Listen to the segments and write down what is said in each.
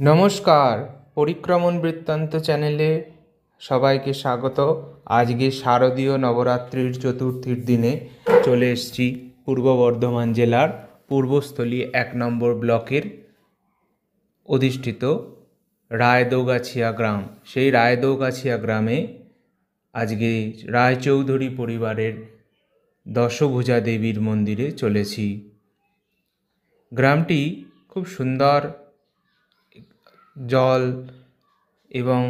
নমস্কার, পরিক্রমণ বৃত্তান্ত চ্যানেলে সবাইকে স্বাগত। আজকে শারদীয় নবরাত্রির চতুর্থীর দিনে চলে এসেছি পূর্ব বর্ধমান জেলার পূর্বস্থলী 1 নম্বর ব্লকের অধিষ্ঠিত রায়দৌগাছিয়া গ্রাম। সেই রায়দৌগাছিয়া গ্রামে আজকে রায়চৌধুরী পরিবারের দশভুজা দেবীর মন্দিরে চলেছি। গ্রামটি খুব সুন্দর, জল এবং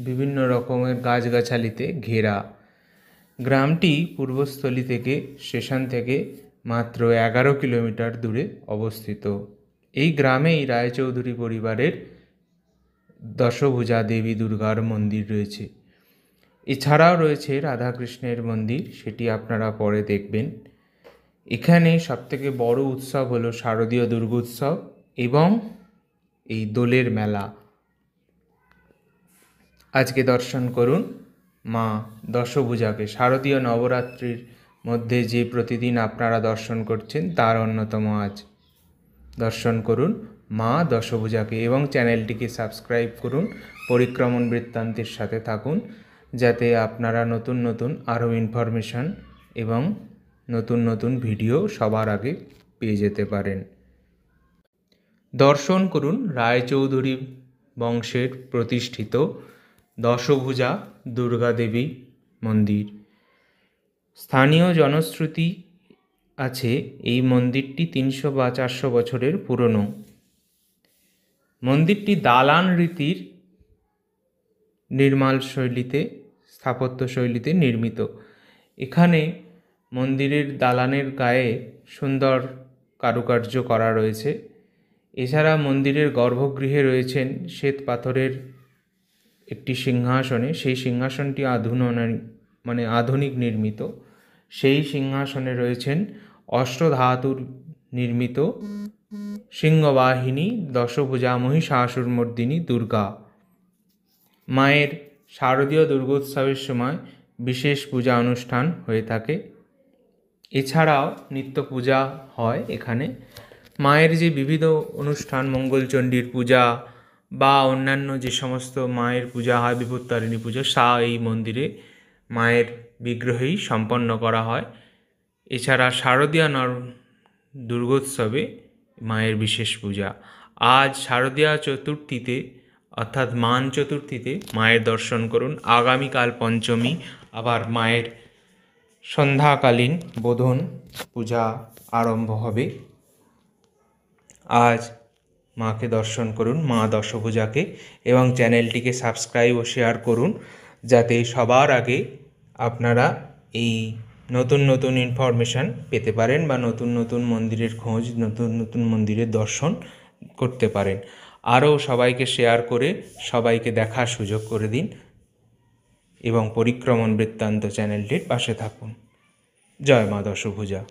বিভিন্ন রকমের গাছগাছালিতে ঘেরা। গ্রামটি পূর্বস্থলী থেকে স্টেশন থেকে মাত্র 11 কিলোমিটার দূরে অবস্থিত। এই গ্রামেই রায়চৌধুরী পরিবারের দশভুজা দেবী দুর্গার মন্দির রয়েছে। এছাড়াও রয়েছে রাধাকৃষ্ণের মন্দির, সেটি আপনারা পরে দেখবেন। এখানে সবথেকে বড় উৎসব হলো শারদীয় দুর্গোৎসব এবং এই দোলের মেলা। আজকে দর্শন করুন মা দশভুজাকে। শারদীয় নবরাত্রির মধ্যে যে প্রতিদিন আপনারা দর্শন করছেন তার অন্যতম আজ। দর্শন করুন মা দশভুজাকে এবং চ্যানেলটিকে সাবস্ক্রাইব করুন। পরিক্রমণ বৃত্তান্তের সাথে থাকুন যাতে আপনারা নতুন নতুন আরও ইনফরমেশন এবং নতুন নতুন ভিডিও সবার আগে পেয়ে যেতে পারেন। দর্শন করুন রায়চৌধুরী বংশের প্রতিষ্ঠিত দশভুজা দুর্গা দেবী মন্দির। স্থানীয় জনশ্রুতি আছে এই মন্দিরটি 300 বা 400 বছরের পুরনো। মন্দিরটি দালান রীতির নির্মাণ শৈলীতে, স্থাপত্য শৈলীতে নির্মিত। এখানে মন্দিরের দালানের গায়ে সুন্দর কারুকার্য করা রয়েছে। এছাড়া মন্দিরের গর্ভগৃহে রয়েছেন শ্বেত পাথরের একটি সিংহাসনে। সেই সিংহাসনটি আধুনিক নির্মিত। সেই সিংহাসনে রয়েছেন অষ্টধাতুর নির্মিত সিংহবাহিনী দশভুজা মহিষাসুরমর্দিনী দুর্গা। মায়ের শারদীয় দুর্গোৎসবের সময় বিশেষ পূজা অনুষ্ঠান হয়ে থাকে। এছাড়াও নিত্য পূজা হয় এখানে। মায়ের যে বিবিধ অনুষ্ঠান, মঙ্গলচণ্ডীর পূজা বা অন্যান্য যে সমস্ত মায়ের পূজা হয়, বিপত্তারিণী পূজা, এই মন্দিরে মায়ের বিগ্রহেই সম্পন্ন করা হয়। এছাড়া শারদীয় দুর্গোৎসবে মায়ের বিশেষ পূজা। আজ শারদীয়া চতুর্থীতে অর্থাৎ মান চতুর্থীতে মায়ের দর্শন করুন। আগামীকাল পঞ্চমী আবার মায়ের সন্ধ্যাকালীন বোধন পূজা আরম্ভ হবে। আজ মাকে দর্শন করুন, মা দশভুজাকে, এবং চ্যানেলটিকে সাবস্ক্রাইব ও শেয়ার করুন যাতে সবার আগে আপনারা এই নতুন নতুন ইনফরমেশান পেতে পারেন বা নতুন নতুন মন্দিরের খোঁজ, নতুন নতুন মন্দিরের দর্শন করতে পারেন। আরও সবাইকে শেয়ার করে সবাইকে দেখার সুযোগ করে দিন এবং পরিক্রমণ বৃত্তান্ত চ্যানেলটির পাশে থাকুন। জয় মা দশভুজা।